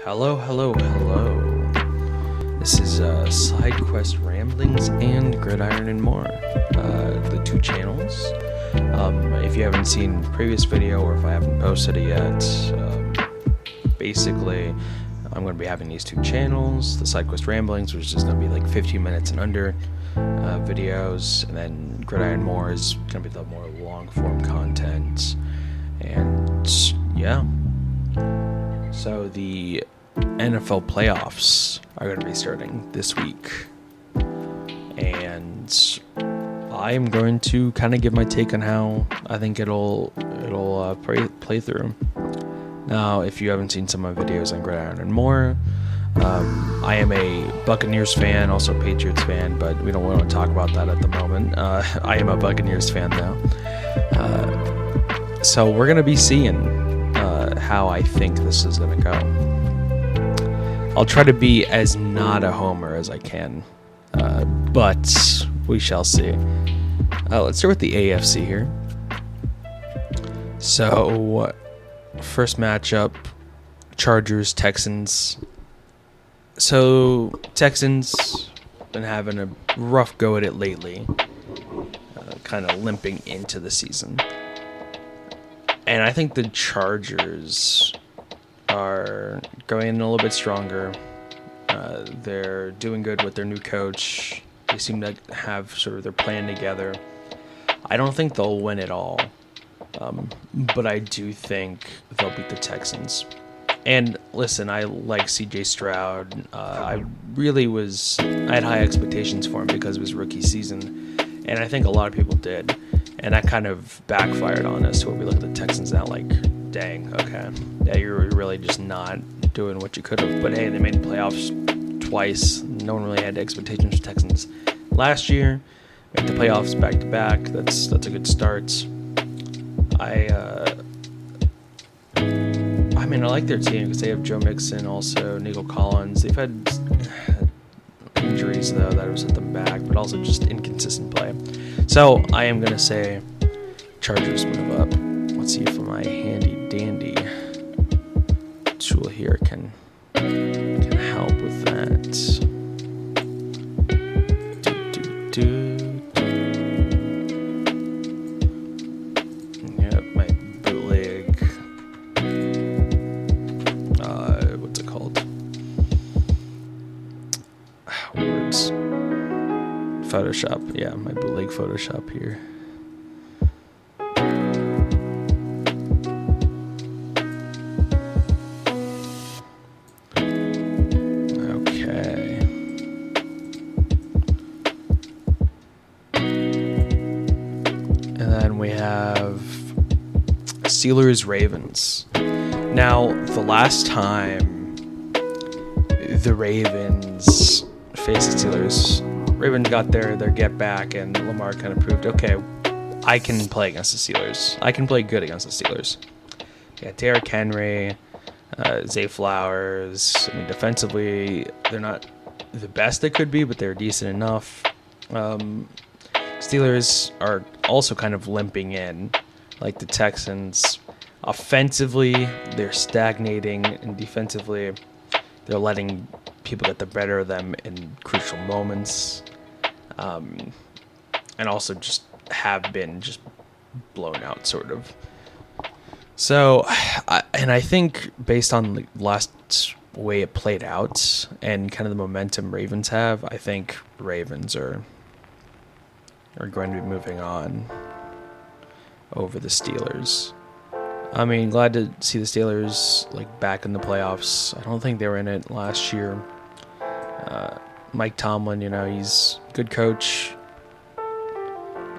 Hello, hello, hello. This is SideQuest Ramblings and Gridiron and More, the two channels. If you haven't seen the previous video or if I haven't posted it yet, basically I'm going to be having these two channels, the SideQuest Ramblings, which is just going to be like 15 minutes and under videos, and then Gridiron and More is going to be the more long form content. And yeah, so the NFL playoffs are going to be starting this week, and I'm going to kind of give my take on how I think it'll play through. Now, if you haven't seen some of my videos on Gridiron and More, I am a Buccaneers fan, also a Patriots fan, but we don't want to talk about that at the moment. I am a Buccaneers fan though, so we're going to be seeing how I think this is going to go. I'll try to be as not a homer as I can, but we shall see. Let's start with the AFC here. So, first matchup, Chargers, Texans. So, Texans been having a rough go at it lately, kind of limping into the season. And I think the Chargers are going in a little bit stronger. They're doing good with their new coach. They seem to have sort of their plan together. I don't think they'll win it all, but I do think they'll beat the Texans. And listen, I like CJ Stroud. I had high expectations for him because of his rookie season, and I think a lot of people did. And that kind of backfired on us to where we look at the Texans now like, dang, okay, yeah, you're really just not doing what you could have. But hey, they made the playoffs twice. No one really had expectations for Texans last year. Make the playoffs back to back. That's a good start. I like their team because they have Joe Mixon, also Nico Collins. They've had injuries though that have set them back, but also just inconsistent play. So I am gonna say Chargers move up. Let's see if my handy dandy tool here can help with that. Yep, my bootleg. What's it called? Words. Photoshop. Yeah, my bootleg Photoshop here. We have Steelers Ravens. Now, the last time the Ravens faced the Steelers, Ravens got their get back, and Lamar kind of proved, okay, I can play against the Steelers. I can play good against the Steelers. Yeah, Derrick Henry, Zay Flowers. I mean, defensively, they're not the best they could be, but they're decent enough. Steelers are also kind of limping in, like the Texans. Offensively, they're stagnating, and defensively, they're letting people get the better of them in crucial moments, and also just have been just blown out, sort of. So, I think based on the last way it played out and kind of the momentum Ravens have, I think Ravens are going to be moving on over the Steelers. I mean, glad to see the Steelers like back in the playoffs. I don't think they were in it last year. Mike Tomlin, he's a good coach.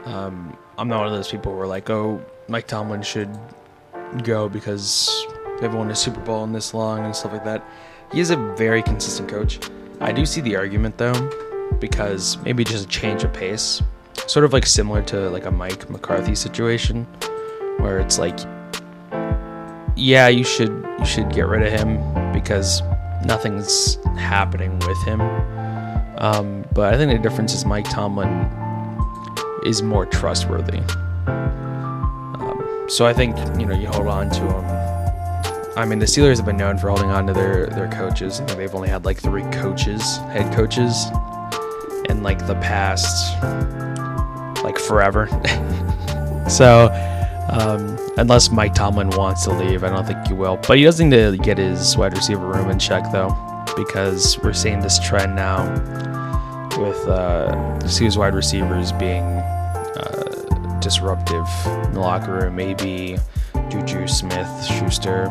I'm not one of those people who are like, oh, Mike Tomlin should go because they haven't won a Super Bowl in this long and stuff like that. He is a very consistent coach. I do see the argument though, because maybe just a change of pace. Sort of like similar to like a Mike McCarthy situation, where it's like, yeah, you should get rid of him because nothing's happening with him. But I think the difference is Mike Tomlin is more trustworthy. So I think you hold on to him. I mean, the Steelers have been known for holding on to their coaches. I think they've only had like 3 head coaches, in like the past, like forever. So, unless Mike Tomlin wants to leave, I don't think he will. But he does need to get his wide receiver room in check, though, because we're seeing this trend now with Steelers wide receivers being disruptive in the locker room. Maybe Juju Smith-Schuster,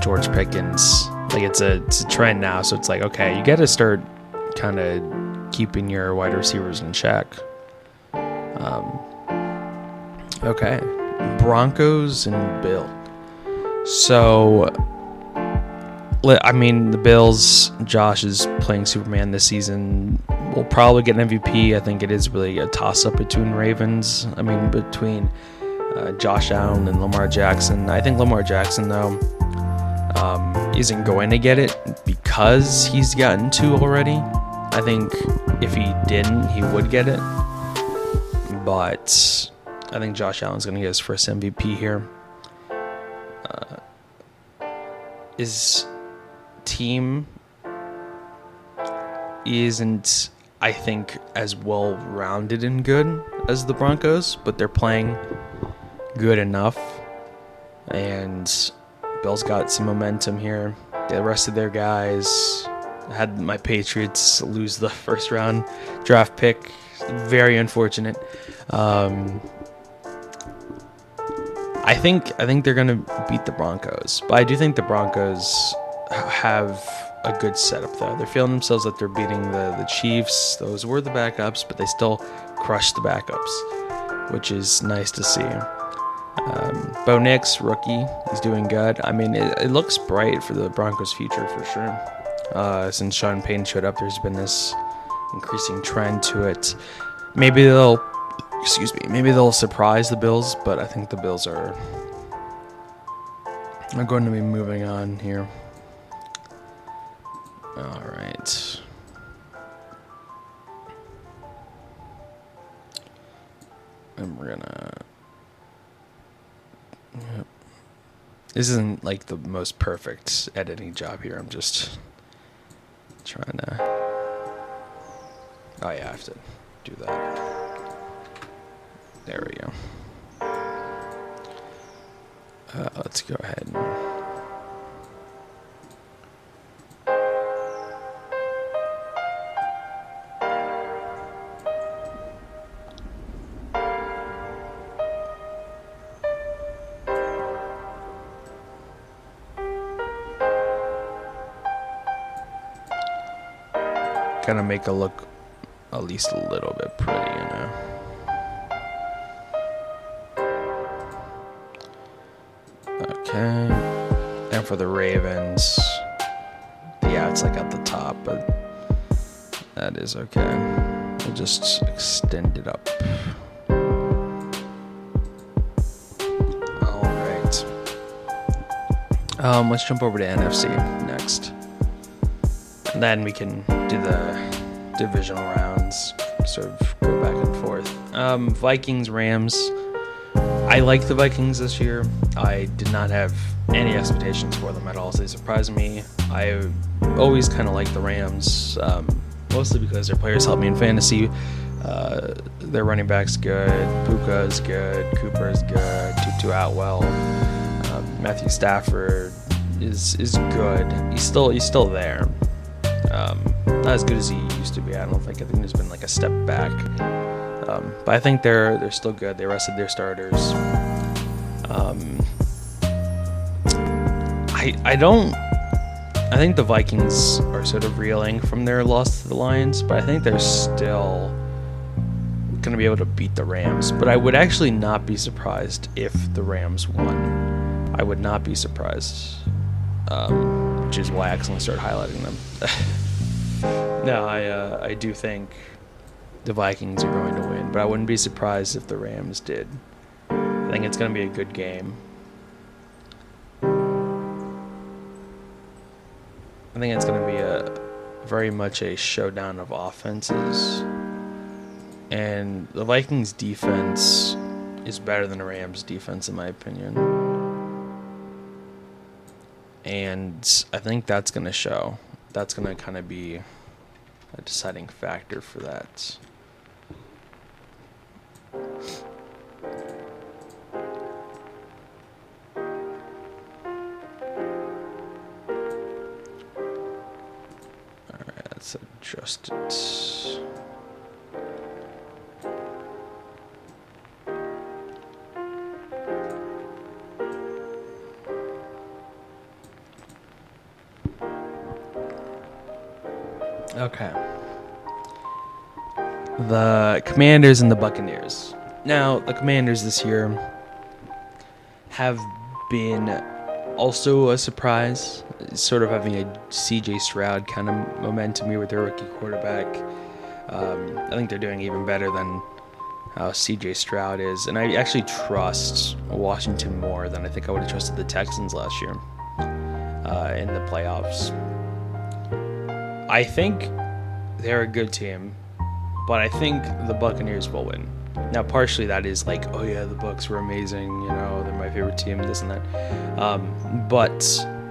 George Pickens. Like it's a trend now, so it's like, okay, you got to start kind of keeping your wide receivers in check. Okay, Broncos and Bills. So, I mean, the Bills, Josh is playing Superman this season. We'll probably get an MVP. I think it is really a toss-up between between Josh Allen and Lamar Jackson. I think Lamar Jackson, though, isn't going to get it because he's gotten 2 already. I think if he didn't, he would get it. But I think Josh Allen's going to get his first MVP here. His team isn't, I think, as well-rounded and good as the Broncos, but they're playing good enough. And Bill's got some momentum here. The rest of their guys had my Patriots lose the first-round draft pick. Very unfortunate. I think they're going to beat the Broncos, but I do think the Broncos have a good setup though. They're feeling themselves that they're beating the Chiefs. Those were the backups, but they still crushed the backups, which is nice to see. Bo Nix, rookie, he's doing good. I mean, it looks bright for the Broncos' future for sure. Since Sean Payton showed up, there's been this increasing trend to it. Maybe they'll surprise the Bills, but I think the Bills are going to be moving on here. All right. And we're gonna... Yep. This isn't like the most perfect editing job here. I'm just trying to... Oh yeah, I have to do that. There we go. Let's go ahead and... kind of make it look at least a little bit pretty, you know. Okay. And for the Ravens, yeah, it's like at the top, but that is okay. We'll just extend it up. All right. Let's jump over to NFC next. And then we can do the divisional rounds, sort of go back and forth. Vikings, Rams. I like the Vikings this year. I did not have any expectations for them at all, so they surprised me. I always kind of like the Rams, mostly because their players help me in fantasy. Their running back's good, Puka's good, Cooper's good, Tutu Atwell, Matthew Stafford is good. He's still there. Not as good as he used to be. I think there's been like a step back. But I think they're still good. They rested their starters. I think the Vikings are sort of reeling from their loss to the Lions, but I think they're still going to be able to beat the Rams. But I would actually not be surprised if the Rams won. I would not be surprised, which is why I accidentally started highlighting them. No, I do think the Vikings are going to win, but I wouldn't be surprised if the Rams did. I think it's going to be a good game. I think it's going to be very much a showdown of offenses. And the Vikings defense is better than the Rams defense, in my opinion. And I think that's going to show. That's going to kind of be a deciding factor for that. Alright, let's adjust it. Okay. The Commanders and the Buccaneers. Now, the Commanders this year have been also a surprise, sort of having a CJ Stroud kind of momentum here with their rookie quarterback. I think they're doing even better than how CJ Stroud is, and I actually trust Washington more than I think I would have trusted the Texans last year in the playoffs. I think they're a good team, but I think the Buccaneers will win. Now, partially that is like, oh yeah, the Bucs were amazing, you know, they're my favorite team, this and that. But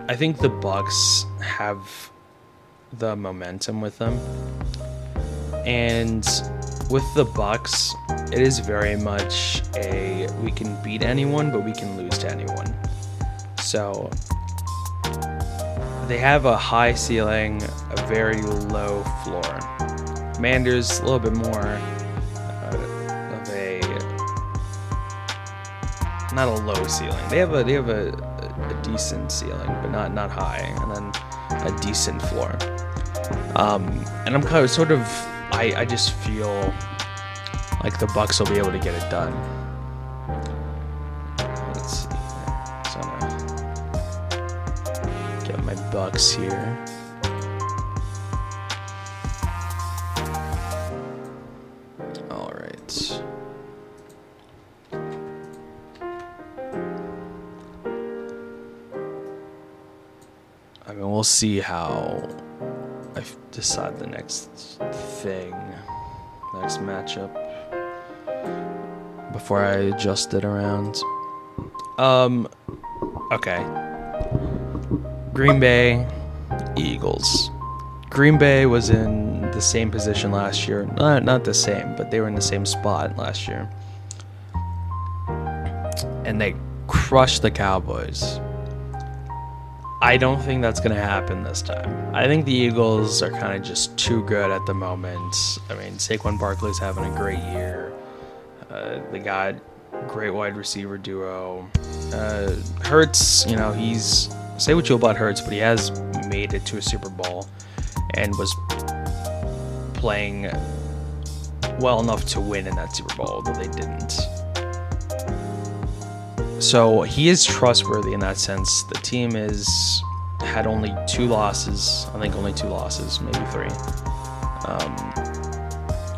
I think the Bucs have the momentum with them, and with the Bucs, it is very much a we can beat anyone, but we can lose to anyone. So they have a high ceiling, a very low floor. Commanders a little bit more of a not a low ceiling. They have a decent ceiling, but not high, and then a decent floor. And I'm kind of sort of I just feel like the Bucs will be able to get it done. Let's see. So I'm gonna get my Bucs here. All right. I mean, we'll see how I decide the next thing, next matchup, before I adjust it around. Okay. Green Bay, Eagles. Green Bay was in the same position last year. Not the same, but they were in the same spot last year. And they crushed the Cowboys. I don't think that's going to happen this time. I think the Eagles are kind of just too good at the moment. I mean, Saquon Barkley's having a great year. They got great wide receiver duo. Hurts, you know, say what you will about Hurts, but he has made it to a Super Bowl and was playing well enough to win in that Super Bowl, although they didn't. So he is trustworthy in that sense. The team had only 2 losses. I think only 2 losses, maybe 3.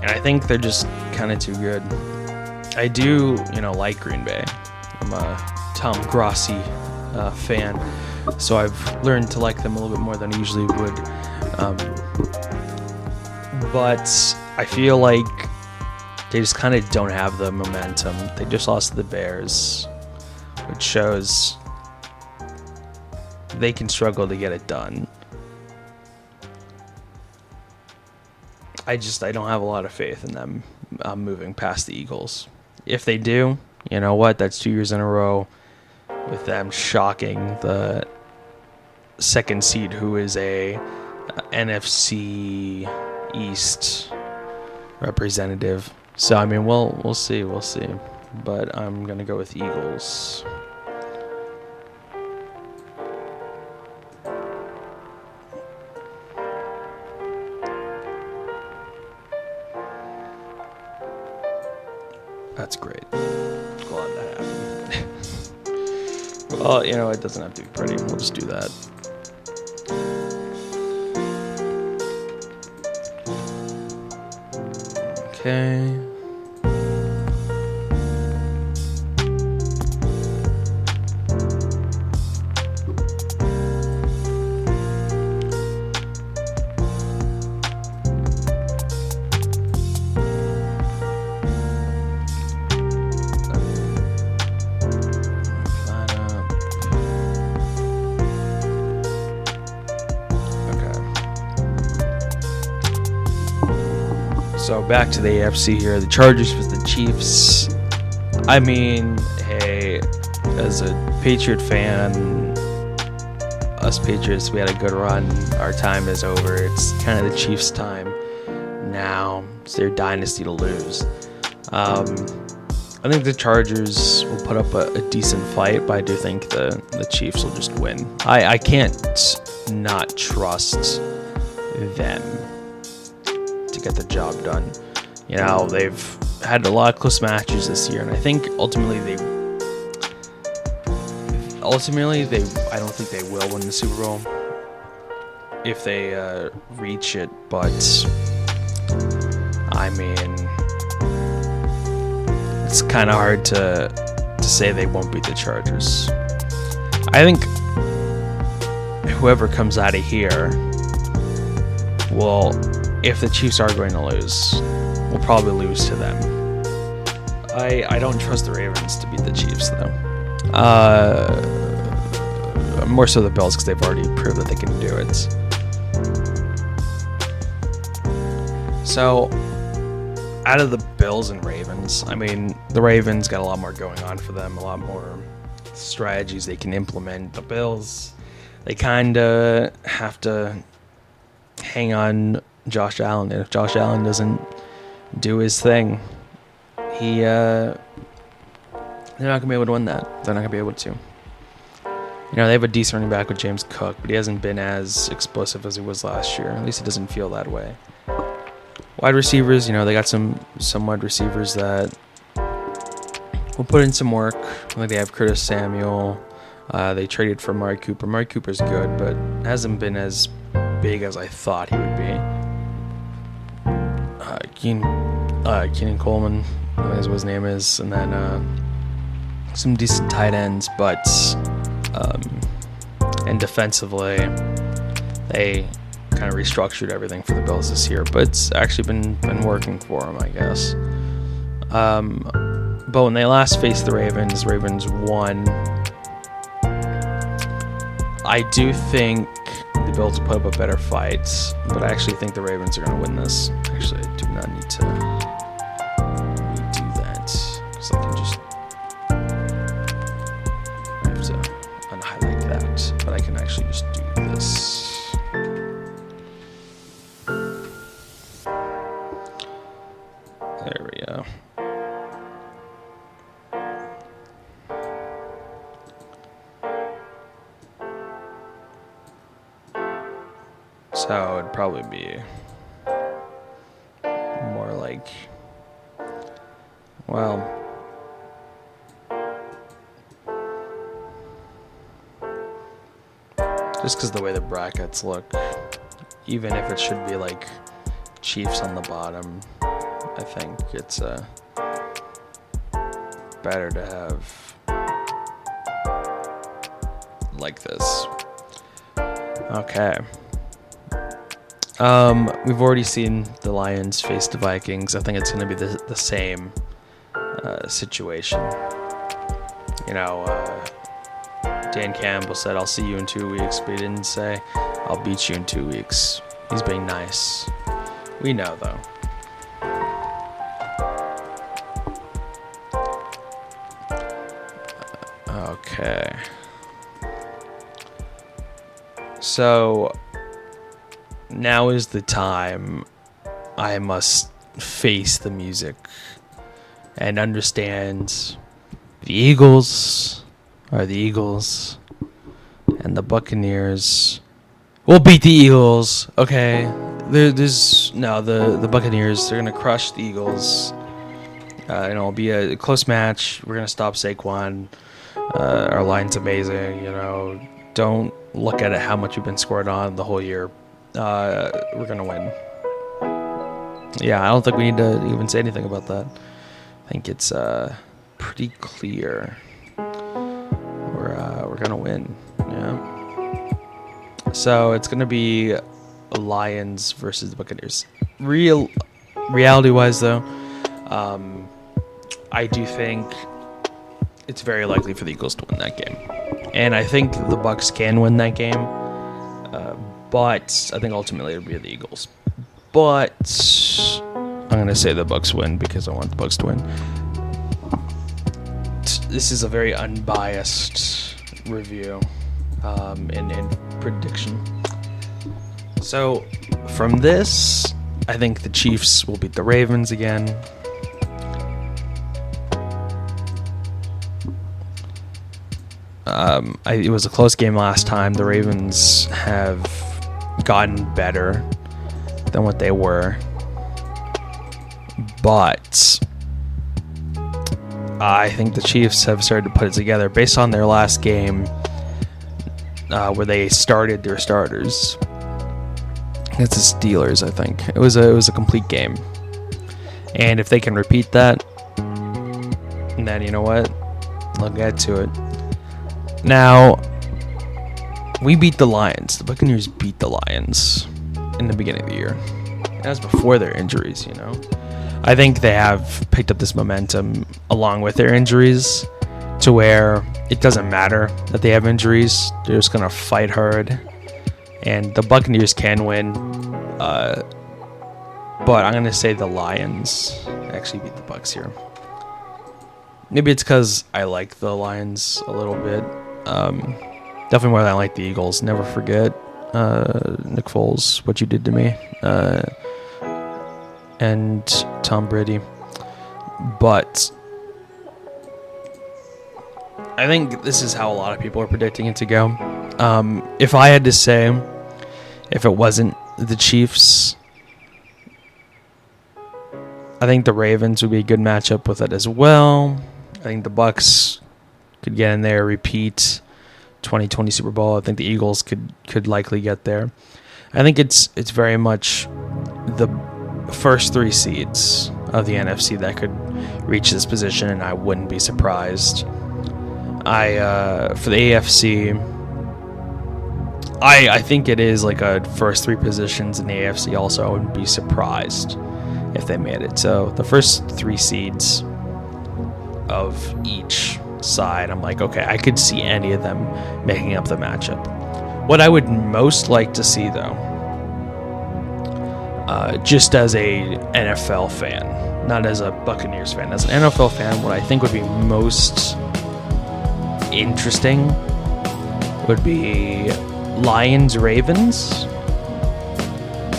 And I think they're just kind of too good. I do, like Green Bay. I'm a Tom Grossi fan, so I've learned to like them a little bit more than I usually would. But I feel like they just kind of don't have the momentum. They just lost to the Bears, which shows they can struggle to get it done. I don't have a lot of faith in them moving past the Eagles. If they do, you know what? That's 2 years in a row with them shocking the second seed, who is a NFC East representative. So I mean, we'll see. But I'm gonna go with Eagles. That's great. Glad that happened. Well, it doesn't have to be pretty. We'll just do that. Okay. So back to the AFC here. The Chargers versus the Chiefs. I mean, hey, as a Patriot fan, us Patriots, we had a good run. Our time is over. It's kind of the Chiefs' time now. It's their dynasty to lose. I think the Chargers will put up a decent fight, but I do think the Chiefs will just win. I can't not trust them to get the job done. You know, they've had a lot of close matches this year, and I think ultimately I don't think they will win the Super Bowl if they reach it, but I mean, it's kind of hard to say they won't beat the Chargers. I think whoever comes out of here will, if the Chiefs are going to lose, will probably lose to them. I don't trust the Ravens to beat the Chiefs, though. More so the Bills, because they've already proved that they can do it. So, out of the Bills and Ravens, I mean, the Ravens got a lot more going on for them, a lot more strategies they can implement. The Bills, they kind of have to hang on Josh Allen, and if Josh Allen doesn't do his thing, they're not gonna be able to win that. They're not gonna be able to. You know, they have a decent running back with James Cook, but he hasn't been as explosive as he was last year. At least it doesn't feel that way. Wide receivers, you know, they got some wide receivers that will put in some work. Like they have Curtis Samuel. They traded for Amari Cooper. Amari Cooper's good, but hasn't been as big as I thought he would be. Keenan Coleman, I think is what his name is, and then some decent tight ends, but and defensively, they kind of restructured everything for the Bills this year, but it's actually been working for them, I guess. But when they last faced the Ravens won. I do think the Bills will put up a better fight, but I actually think the Ravens are going to win this. Actually, I do not need to redo that, because I can just, I have to unhighlight that, but I can actually just do this. There we go. So it'd probably be more like, well, just because the way the brackets look, even if it should be like Chiefs on the bottom, I think it's better to have like this. Okay. We've already seen the Lions face the Vikings. I think it's going to be the same situation. You know, Dan Campbell said, "I'll see you in 2 weeks," but he didn't say, "I'll beat you in 2 weeks." He's being nice. We know, though. Okay. So now is the time I must face the music and understand the Eagles are the Eagles and the Buccaneers will beat the Eagles. Okay, the Buccaneers, they're gonna crush the Eagles. It'll be a close match. We're gonna stop Saquon. Our line's amazing. You know, don't look at it how much we've been scored on the whole year. We're gonna win. Yeah, I don't think we need to even say anything about that. I think it's pretty clear. We're gonna win. Yeah. So it's gonna be Lions versus the Buccaneers. Reality-wise, though, I do think it's very likely for the Eagles to win that game, and I think the Bucs can win that game. But I think ultimately it'll be the Eagles. But I'm going to say the Bucks win because I want the Bucks to win. This is a very unbiased review and prediction. So from this, I think the Chiefs will beat the Ravens again. It was a close game last time. The Ravens have gotten better than what they were, but I think the Chiefs have started to put it together based on their last game where they started their starters. It's the Steelers, I think. It was a complete game, and if they can repeat that, then you know what? I'll get to it. Now, we beat the Lions. The Buccaneers beat the Lions in the beginning of the year. That was before their injuries, you know. I think they have picked up this momentum along with their injuries to where it doesn't matter that they have injuries. They're just going to fight hard. And the Buccaneers can win. But I'm going to say the Lions actually beat the Bucs here. Maybe it's because I like the Lions a little bit. Definitely more than I like the Eagles. Never forget, Nick Foles, what you did to me. And Tom Brady. But I think this is how a lot of people are predicting it to go. If I had to say, if it wasn't the Chiefs, I think the Ravens would be a good matchup with it as well. I think the Bucs could get in there, repeat 2020 Super Bowl. I think the Eagles could likely get there. I think it's very much the first three seeds of the NFC that could reach this position, and I wouldn't be surprised. For the AFC, I think it is like a first three positions in the AFC also. I wouldn't be surprised if they made it. So the first three seeds of each side, I'm like, okay, I could see any of them making up the matchup. What I would most like to see, though, just as a NFL fan, not as a Buccaneers fan, as an NFL fan, what I think would be most interesting would be Lions Ravens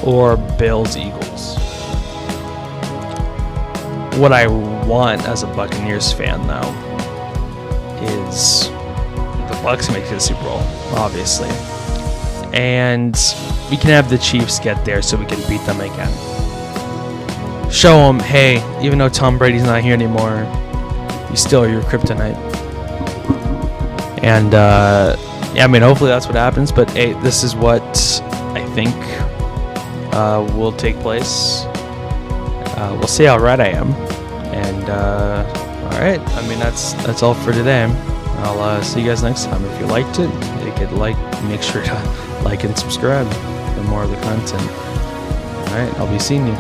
or Bills Eagles. What I want as a Buccaneers fan, though, is the Bucs make it to the Super Bowl, obviously, and we can have the Chiefs get there so we can beat them again. Show them, hey, even though Tom Brady's not here anymore, you still are your kryptonite. And yeah, I mean, hopefully that's what happens. But hey, this is what I think will take place. We'll see how right I am. And all right, I mean that's all for today. I'll see you guys next time. If you liked it, make sure to like and subscribe for more of the content. All right, I'll be seeing you.